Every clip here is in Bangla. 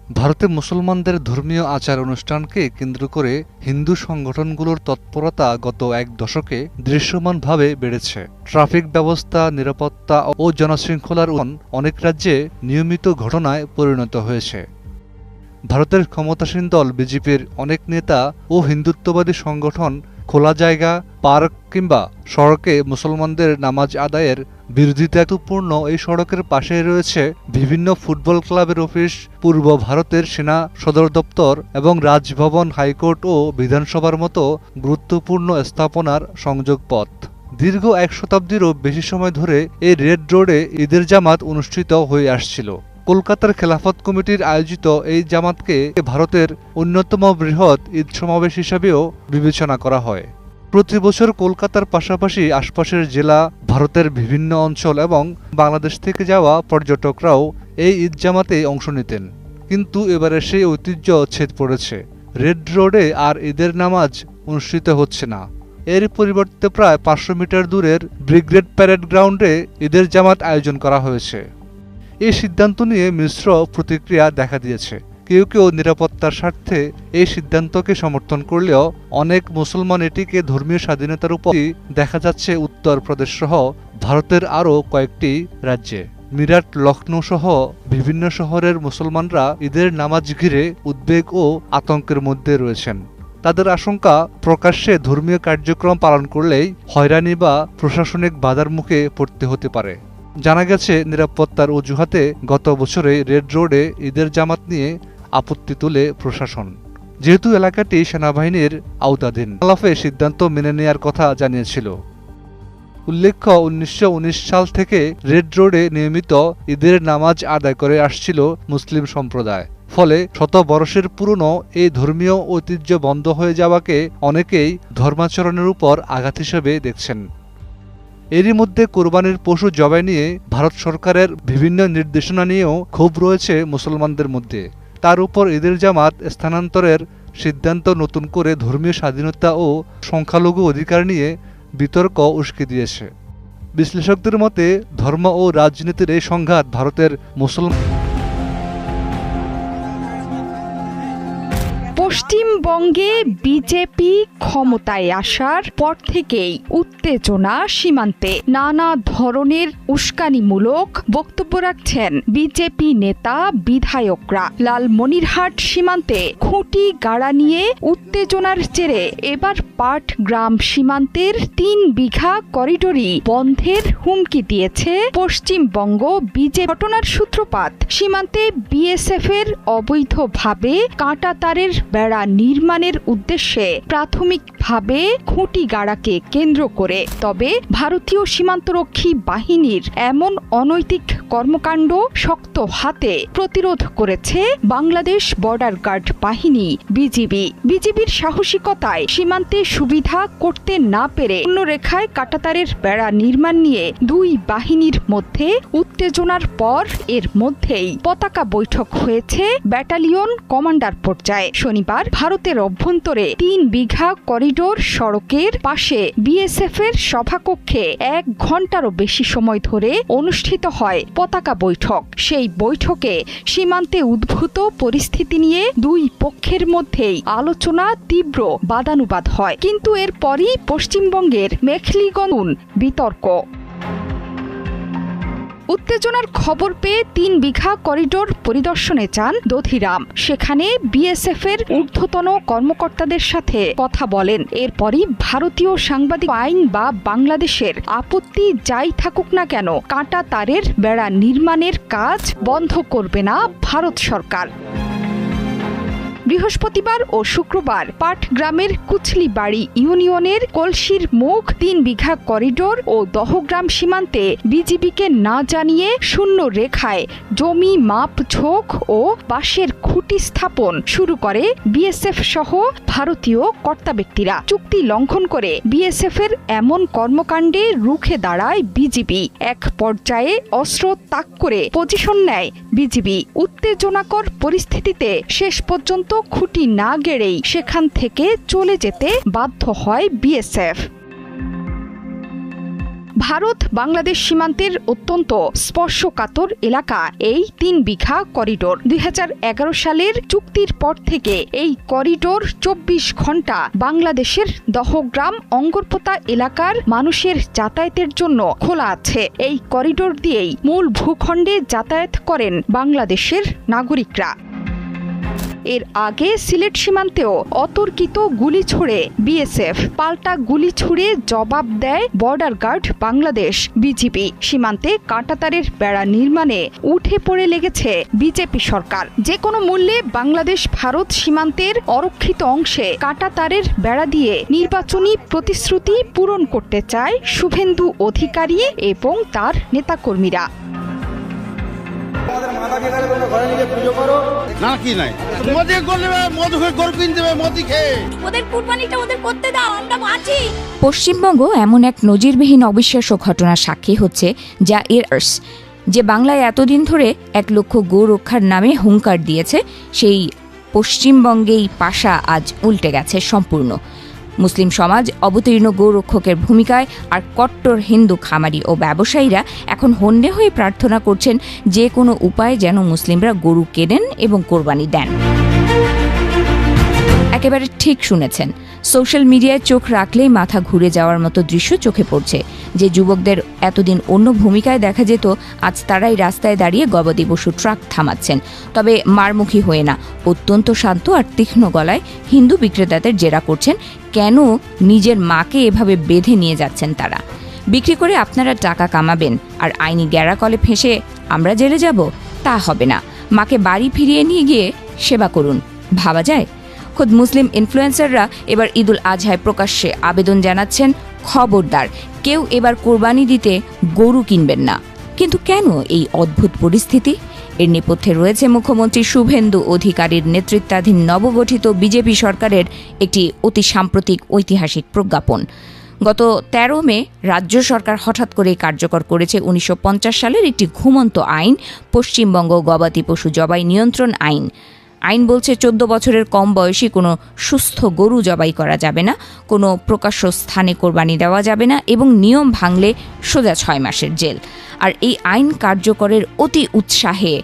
ভারতে মুসলমানদের ধর্মীয় আচার অনুষ্ঠানকে কেন্দ্র করে হিন্দু সংগঠনগুলোর তৎপরতা গত এক দশকে দৃশ্যমানভাবে বেড়েছে। ট্রাফিক ব্যবস্থা, নিরাপত্তা ও জনশৃঙ্খলার অনেক রাজ্যে নিয়মিত ঘটনায় পরিণত হয়েছে। ভারতের ক্ষমতাসীন দল বিজেপির অনেক নেতা ও হিন্দুত্ববাদী সংগঠন খোলা জায়গা, পার্ক কিংবা সড়কে মুসলমানদের নামাজ আদায়ের বিরোধিতাপূর্ণ এই সড়কের পাশেই রয়েছে বিভিন্ন ফুটবল ক্লাবের অফিস, পূর্ব ভারতের সেনা সদর দপ্তর এবং রাজভবন, হাইকোর্ট ও বিধানসভার মতো গুরুত্বপূর্ণ স্থাপনার সংযোগ পথ। দীর্ঘ এক শতাব্দীরও বেশি সময় ধরে এই রেড রোডে ঈদের জামাত অনুষ্ঠিত হয়ে আসছিল। কলকাতার খেলাফত কমিটির আয়োজিত এই জামাতকে ভারতের অন্যতম বৃহৎ ঈদ সমাবেশ হিসাবেও বিবেচনা করা হয়। প্রতি বছর কলকাতার পাশাপাশি আশপাশের জেলা, ভারতের বিভিন্ন অঞ্চল এবং বাংলাদেশ থেকে যাওয়া পর্যটকরাও এই ঈদ জামাতে অংশ নিতেন। কিন্তু এবারে সেই ঐতিহ্য ছেদ পড়েছে। রেড রোডে আর ঈদের নামাজ অনুষ্ঠিত হচ্ছে না। এর পরিবর্তে প্রায় 500 মিটার দূরের ব্রিগেড প্যারেড গ্রাউন্ডে ঈদের জামাত আয়োজন করা হয়েছে। এই সিদ্ধান্ত নিয়ে মিশ্র প্রতিক্রিয়া দেখা দিয়েছে। কেউ কেউ নিরাপত্তার স্বার্থে এই সিদ্ধান্তকে সমর্থন করলেও অনেক মুসলমান এটিকে ধর্মীয় স্বাধীনতার উপর দেখা যাচ্ছে উত্তর প্রদেশ সহ ভারতের আরও কয়েকটি রাজ্যে। মিরাট, লখনৌ সহ বিভিন্ন শহরের মুসলমানরা ঈদের নামাজ ঘিরে উদ্বেগ ও আতঙ্কের মধ্যে রয়েছেন। তাদের আশঙ্কা, প্রকাশ্যে ধর্মীয় কার্যক্রম পালন করলেই হয়রানি বা প্রশাসনিক বাধার মুখে পড়তে হতে পারে। জানা গেছে, নিরাপত্তার অজুহাতে গত বছরে রেড রোডে ঈদের জামাত নিয়ে আপত্তি তোলে প্রশাসন, যেহেতু এলাকাটি সেনাবাহিনীর আওতাধীন। আলাফে সিদ্ধান্ত মেনে নেয়ার কথা জানিয়েছিল। উল্লেখ্য, 1919 সাল থেকে রেড রোডে নিয়মিত ঈদের নামাজ আদায় করে আসছিল মুসলিম সম্প্রদায়। ফলে শতবর্ষের পুরনো এই ধর্মীয় ঐতিহ্য বন্ধ হয়ে যাওয়াকে অনেকেই ধর্মাচরণের উপর আঘাত হিসেবে দেখছেন। এরই মধ্যে কোরবানির পশু জবাই নিয়ে ভারত সরকারের বিভিন্ন নির্দেশনা নিয়েও ক্ষোভ রয়েছে মুসলমানদের মধ্যে। তার উপর ঈদের জামাত স্থানান্তরের সিদ্ধান্ত নতুন করে ধর্মীয় স্বাধীনতা ও সংখ্যালঘু অধিকার নিয়ে বিতর্ক উস্কে দিয়েছে। বিশ্লেষকদের মতে, ধর্ম ও রাজনীতির এই সংঘাত ভারতের মুসলমান পশ্চিমবঙ্গে বিজেপি ক্ষমতায় আসার পর থেকেই উত্তেজনা সীমান্তে। নানা ধরনের উস্কানিমূলক বক্তব্য রাখছেন বিজেপি নেতা, বিধায়করা। লালমনিরহাট সীমান্তে খুঁটি গাড়া নিয়ে উত্তেজনার জেরে এবার পাটগ্রাম সীমান্তের 3 বিঘা করিডোরই বন্ধের হুমকি দিয়েছে পশ্চিমবঙ্গ বিজেপি। ঘটনার সূত্রপাত সীমান্তে বিএসএফ এর অবৈধভাবে কাঁটাতারের বেড়া নির্মাণের উদ্দেশ্যে প্রাথমিকভাবে খুঁটি গাড়াকে কেন্দ্র করে। তবে ভারতীয় সীমান্তরক্ষী বাহিনীর এমন অনৈতিক কর্মকাণ্ড শক্ত হাতে প্রতিরোধ করেছে বাংলাদেশ বর্ডার গার্ড বাহিনী, বিজিবি। বিজিবির সাহসিকতায় সীমান্তে সুবিধা করতে না পেরে অন্য রেখায় কাঁটাতারের বেড়া নির্মাণ নিয়ে 2 বাহিনীর মধ্যে উত্তেজনার পর এর মধ্যেই পতাকা বৈঠক হয়েছে ব্যাটালিয়ন কমান্ডার পর্যায়ে। শনিবার ভারতের অভ্যন্তরে 3 বিঘা করিডোর সড়কের পাশে বিএসএফ এর সভাকক্ষে 1 ঘণ্টারও বেশি সময় ধরে অনুষ্ঠিত হয় পতাকা বৈঠক। সেই বৈঠকে সীমান্তে উদ্ভূত পরিস্থিতি নিয়ে 2 পক্ষের মধ্যেই আলোচনা তীব্র বাদানুবাদ হয়। কিন্তু এরপরই পশ্চিমবঙ্গের মেখলিগঞ্জ বিতর্ক। উত্তেজনার খবর পেয়ে 3 বিঘা করিডোর পরিদর্শনে যান দধিরাম। সেখানে বিএসএফ এর ঊর্ধ্বতন কর্মকর্তাদের সাথে কথা বলেন। এরপরই ভারতীয় সাংবাদিক আইন বা বাংলাদেশের আপত্তি যাই থাকুক না কেন, কাঁটা তারের বেড়া নির্মাণের কাজ বন্ধ করবে না ভারত সরকার। বৃহস্পতিবার ও শুক্রবার পাটগ্রামের কুচলিবাড়ি ইউনিয়নের কলসির মুখ 3 বিঘা করিডোর ও দহগ্রাম সীমান্তে বিজিবিকে না জানিয়ে শূন্য রেখায় জমি মাপ ঝোঁক ও বাঁশের খুঁটি স্থাপন শুরু করে বিএসএফ সহ ভারতীয় কর্তাব্যক্তিরা। চুক্তি লঙ্ঘন করে বিএসএফ এর এমন কর্মকাণ্ডে রুখে দাঁড়ায় বিজিবি। এক পর্যায়ে অস্ত্র তাক করে পজিশন নেয় বিজিবি। উত্তেজনাকর পরিস্থিতিতে শেষ পর্যন্ত খুঁটি না গেড়েই সেখান থেকে চলে যেতে বাধ্য হয় বিএসএফ। ভারত বাংলাদেশ সীমান্তের অত্যন্ত স্পর্শকাতর এলাকা এই 3 বিঘা করিডোর। 2011 সালের চুক্তির পর থেকে এই করিডোর 24 ঘন্টা বাংলাদেশের দহগ্রাম অঙ্গরপোতা এলাকার মানুষের যাতায়াতের জন্য খোলা আছে। এই করিডোর দিয়েই মূল ভূখণ্ডে যাতায়াত করেন বাংলাদেশের নাগরিকরা। এর আগে সিলেট সীমান্তেও অতর্কিত গুলি ছুড়ে বিএসএফ, পাল্টা গুলি ছুড়ে জবাব দেয় বর্ডার গার্ড বাংলাদেশ বিজিবি। সীমান্তে কাঁটাতারের বেড়া নির্মাণে উঠে পড়ে লেগেছে বিজেপি সরকার। যে কোনো মূল্যে বাংলাদেশ ভারত সীমান্তের অরক্ষিত অংশে কাঁটাতারের বেড়া দিয়ে নির্বাচনী প্রতিশ্রুতি পূরণ করতে চায় শুভেন্দু অধিকারী এবং তার নেতাকর্মীরা। পশ্চিমবঙ্গ এমন এক নজিরবিহীন অবিশ্বাস্য ঘটনার সাক্ষী হচ্ছে, যা যে বাংলায় এতদিন ধরে 1 লক্ষ গো রক্ষার নামে হুঙ্কার দিয়েছে, সেই পশ্চিমবঙ্গেই পাশা আজ উল্টে গেছে সম্পূর্ণ। মুসলিম সমাজ অবতীর্ণ গোরক্ষকের ভূমিকায় আর কট্টর হিন্দু খামারি ও ব্যবসায়ীরা এখন হন্যে হয়ে প্রার্থনা করছেন যে কোনো উপায়ে যেন মুসলিমরা গরু কেনেন এবং কোরবানি দেন। একেবারে ঠিক শুনেছেন, সোশ্যাল মিডিয়ায় চোখ রাখলেই মাথা ঘুরে যাওয়ার মতো দৃশ্য চোখে পড়ছে। যে যুবকদের এতদিন অন্য ভূমিকায় দেখা যেত, আজ তারাই রাস্তায় দাঁড়িয়ে গবাদি পশু ট্রাক থামাচ্ছেন। তবে মারমুখী হয়ে না, অত্যন্ত শান্ত আর তীক্ষ্ণ গলায় হিন্দু বিক্রেতাদের জেরা করছেন কেন নিজের মাকে এভাবে বেঁধে নিয়ে যাচ্ছেন তারা। বিক্রি করে আপনারা টাকা কামাবেন আর আইনি গ্যারাকলে ফেঁসে আমরা জেলে যাব, তা হবে না। মাকে বাড়ি ফিরিয়ে নিয়ে গিয়ে সেবা করুন, ভাবা যায়? খোদ মুসলিম ইনফ্লুয়েন্সাররা এবার ঈদুল আজহায় প্রকাশ্যে আবেদন জানাচ্ছেন, খবরদার কেউ এবার কোরবানি দিতে গরু কিনবেন না। কিন্তু কেন এই অদ্ভুত পরিস্থিতি? এর নেপথ্যে রয়েছে মুখ্যমন্ত্রী শুভেন্দু অধিকারীর নেতৃত্বাধীন নবগঠিত বিজেপি সরকারের একটি অতি সাম্প্রতিক ঐতিহাসিক প্রজ্ঞাপন। গত 13 মে রাজ্য সরকার হঠাৎ করে কার্যকর করেছে 1950 সালের একটি ঘুমন্ত আইন, পশ্চিমবঙ্গ গবাদি পশু জবাই নিয়ন্ত্রণ আইন। আইন বলছে 14 বছরের কম বয়সী কোনো সুস্থ গরু জবাই করা যাবে না, কোনো প্রকাশ্য স্থানে কোরবানি দেওয়া যাবে না এবং নিয়ম ভাঙলে সোজা 6 মাসের জেল। আর এই আইন কার্যকরের অতি উৎসাহে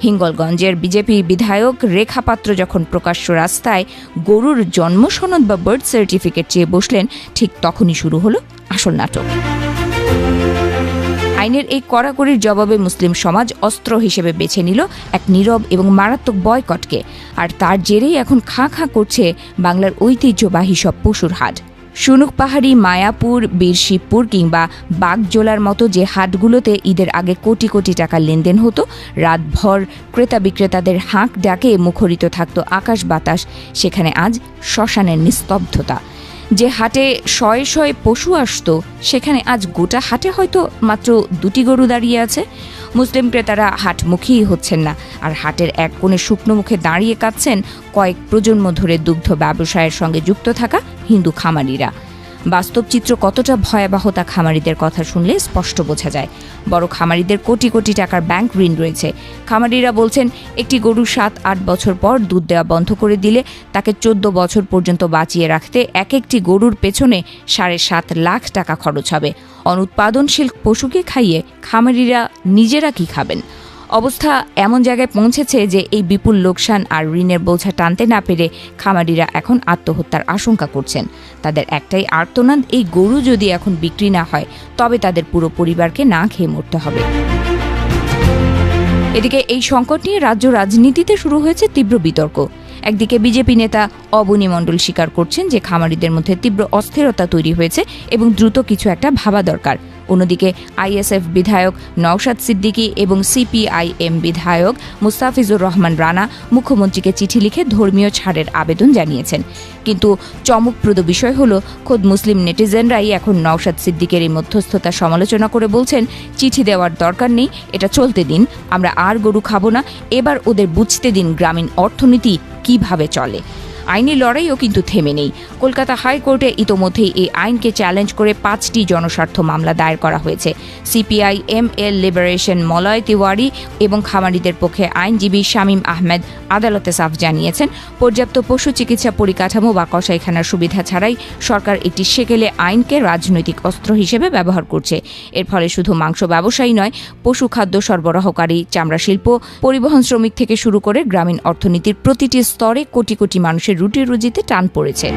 হিঙ্গলগঞ্জের বিজেপি বিধায়ক রেখা পাত্র যখন প্রকাশ্য রাস্তায় গরুর জন্ম সনদ বা বার্থ সার্টিফিকেট চেয়ে বসলেন, ঠিক তখনই শুরু হলো আসল নাটক। আইনের এই কড়াকড়ির জবাবে মুসলিম সমাজ অস্ত্র হিসেবে বেছে নিল এক নীরব এবং মারাত্মক বয়কটকে। আর তার জেরেই এখন খাঁ খাঁ করছে বাংলার ঐতিহ্যবাহী সব পশুর হাট। শুনুক পাহাড়ি, মায়াপুর, বীরশিবপুর কিংবা বাগজোলার মতো যে হাটগুলোতে ঈদের আগে কোটি কোটি টাকা লেনদেন হতো, রাতভর ক্রেতা বিক্রেতাদের হাঁক ডাকে মুখরিত থাকত আকাশ বাতাস, সেখানে আজ শ্মশানের নিস্তব্ধতা। যে হাটে শয়ে শয়ে পশু আসত, সেখানে আজ গোটা হাটে হয়তো মাত্র 2টি গরু দাঁড়িয়ে আছে। মুসলিম ক্রেতারা হাটমুখীই হচ্ছেন না, আর হাটের এক কোণে শুকনো মুখে দাঁড়িয়ে কাঁদছেন কয়েক প্রজন্ম ধরে দুগ্ধ ব্যবসায়ের সঙ্গে যুক্ত থাকা হিন্দু খামারিরা। বাস্তব চিত্র কতটা ভয়াবহ তা খামারিদের কথা শুনলে স্পষ্ট বোঝা যায়। বড় খামারিদের কোটি কোটি টাকার ব্যাংক ঋণ রয়েছে। খামারিরা বলছেন, একটি গরু 7-8 বছর পর দুধ দেওয়া বন্ধ করে দিলে তাকে 14 বছর পর্যন্ত বাঁচিয়ে রাখতে একটি গরুর পেছনে 7.5 লাখ টাকা খরচ হবে। অনুৎপাদনশীল পশুকে খাইয়ে খামারিরা নিজেরা কি খাবেন? অবস্থা এমন জায়গায় পৌঁছেছে যে এই বিপুল লোকসান আর ঋণের বোঝা টানতে না পেরে খামারিরা এখন আত্মহত্যার আশঙ্কা করছেন। তাদের একটাই আর্তনাদ, এই গরু যদি এখন বিক্রি না হয় তবে তাদের পুরো পরিবারকে না খেয়ে মরতে হবে। এদিকে এই সংকট নিয়ে রাজ্য রাজনীতিতে শুরু হয়েছে তীব্র বিতর্ক। একদিকে বিজেপি নেতা অবনী মণ্ডল স্বীকার করছেন যে খামারিদের মধ্যে তীব্র অস্থিরতা তৈরি হয়েছে এবং দ্রুত কিছু একটা ভাবা দরকার। অন্যদিকে আইএসএফ বিধায়ক নওশাদ সিদ্দিকী এবং সিপিআইএম বিধায়ক মুস্তাফিজুর রহমান রানা মুখ্যমন্ত্রীকে চিঠি লিখে ধর্মীয় ছাড়ের আবেদন জানিয়েছেন। কিন্তু চমকপ্রদ বিষয় হলো, খোদ মুসলিম নেটিজেনরাই এখন নওশাদ সিদ্দিকের এই মধ্যস্থতা সমালোচনা করে বলছেন, চিঠি দেওয়ার দরকার নেই, এটা চলতে দিন, আমরা আর গরু খাবো না, এবার ওদের বুঝতে দিন গ্রামীণ অর্থনীতি কিভাবে চলে। আইনি লড়াইও কিন্তু থেমে নেই। কলকাতা হাইকোর্টে ইতোমধ্যেই এই আইনকে চ্যালেঞ্জ করে 5টি জনস্বার্থ মামলা দায়ের করা হয়েছে। CPI ML liberation Malay Tiwari এবং খামারিদের পক্ষে আইনজীবী শামীম আহমেদ আদালতে সাফ জানিয়েছেন, পর্যাপ্ত পশু চিকিৎসা পরিকাঠামো বা কসাইখানার সুবিধা ছাড়াই সরকার একটি সেকেলে আইনকে রাজনৈতিক অস্ত্র হিসেবে ব্যবহার করছে। এর ফলে শুধু মাংস ব্যবসায়ী নয়, পশু খাদ্য সরবরাহকারী, চামড়া শিল্প, পরিবহন শ্রমিক থেকে শুরু করে গ্রামীণ অর্থনীতির প্রতিটি স্তরে কোটি কোটি মানুষের রুটি রুজিতে টান পড়েছে।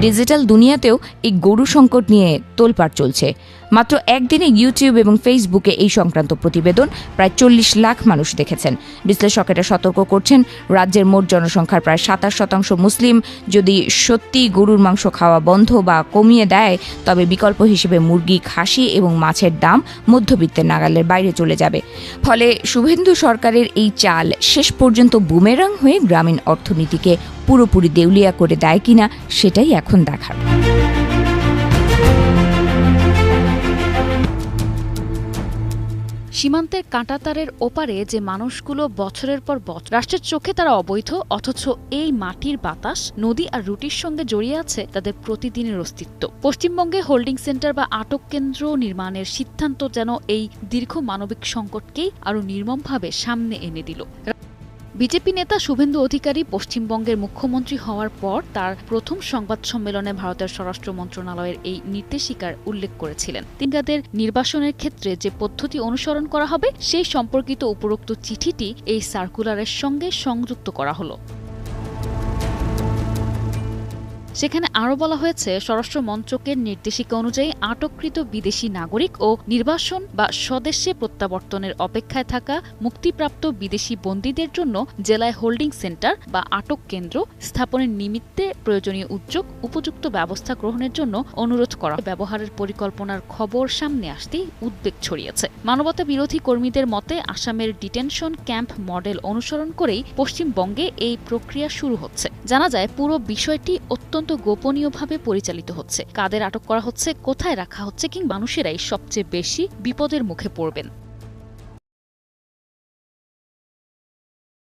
ডিজিটাল দুনিয়াতেও এই গরু সংকট নিয়ে তোলপাড় চলছে। মাত্র একদিনে ইউটিউব এবং ফেসবুকে এই সংক্রান্ত প্রতিবেদন প্রায় 40 লাখ মানুষ দেখেছেন। বিশ্লেষকেরা সতর্ক করছেন, রাজ্যের মোট জনসংখ্যার প্রায় 27% মুসলিম। যদি সত্যি গরুর মাংস খাওয়া বন্ধ বা কমিয়ে দেয়, তবে বিকল্প হিসেবে মুরগি, খাসি এবং মাছের দাম মধ্যবিত্তের নাগালের বাইরে চলে যাবে। ফলে শুভেন্দু সরকারের এই চাল শেষ পর্যন্ত বুমেরাং হয়ে গ্রামীণ অর্থনীতিকে পুরোপুরি দেউলিয়া করে দেয় কিনা, সেটাই এখন দেখার। সীমান্তের কাঁটাতারের ওপারে যে মানুষগুলো বছরের পর বছর রাষ্ট্রের চোখে তারা অবৈধ, অথচ এই মাটির বাতাস, নদী আর রুটির সঙ্গে জড়িয়ে আছে তাদের প্রতিদিনের অস্তিত্ব। পশ্চিমবঙ্গে হোল্ডিং সেন্টার বা আটক কেন্দ্র নির্মাণের সিদ্ধান্ত যেন এই দীর্ঘ মানবিক সংকটকেই আরও নির্মমভাবে সামনে এনে দিল। বিজেপি নেতা শুভেন্দু অধিকারী পশ্চিমবঙ্গের মুখ্যমন্ত্রী হওয়ার পর তার প্রথম সংবাদ সম্মেলনে ভারতের স্বরাষ্ট্র মন্ত্রণালয়ের এই নির্দেশিকার উল্লেখ করেছিলেন। তিনগাদের নির্বাসনের ক্ষেত্রে যে পদ্ধতি অনুসরণ করা হবে সেই সম্পর্কিত উপরোক্ত চিঠিটি এই সার্কুলারের সঙ্গে সংযুক্ত করা হলো। সেখানে আরও বলা হয়েছে, স্বরাষ্ট্র মন্ত্রকের নির্দেশিকা অনুযায়ী আটককৃত বিদেশি নাগরিক ও নির্বাসন বা স্বদেশে প্রত্যাবর্তনের অপেক্ষায় থাকা মুক্তিপ্রাপ্ত বিদেশি বন্দীদের জন্য জেলায় হোল্ডিং সেন্টার বা আটক কেন্দ্র স্থাপনের নিমিত্তে প্রয়োজনীয় উদ্যোগ উপযুক্ত ব্যবস্থা গ্রহণের জন্য অনুরোধ করা। ব্যবহারের পরিকল্পনার খবর সামনে আসতেই উদ্বেগ ছড়িয়েছে। মানবতা বিরোধী কর্মীদের মতে, আসামের ডিটেনশন ক্যাম্প মডেল অনুসরণ করেই পশ্চিমবঙ্গে এই প্রক্রিয়া শুরু হচ্ছে। জানা যায়, পুরো বিষয়টি অত্যন্ত গোপনীয়ভাবে পরিচালিত হচ্ছে। কাদের আটক করা হচ্ছে, কোথায় রাখা হচ্ছে, কিংবা মানুষেরাই সবচেয়ে বেশি বিপদের মুখে পড়বেন।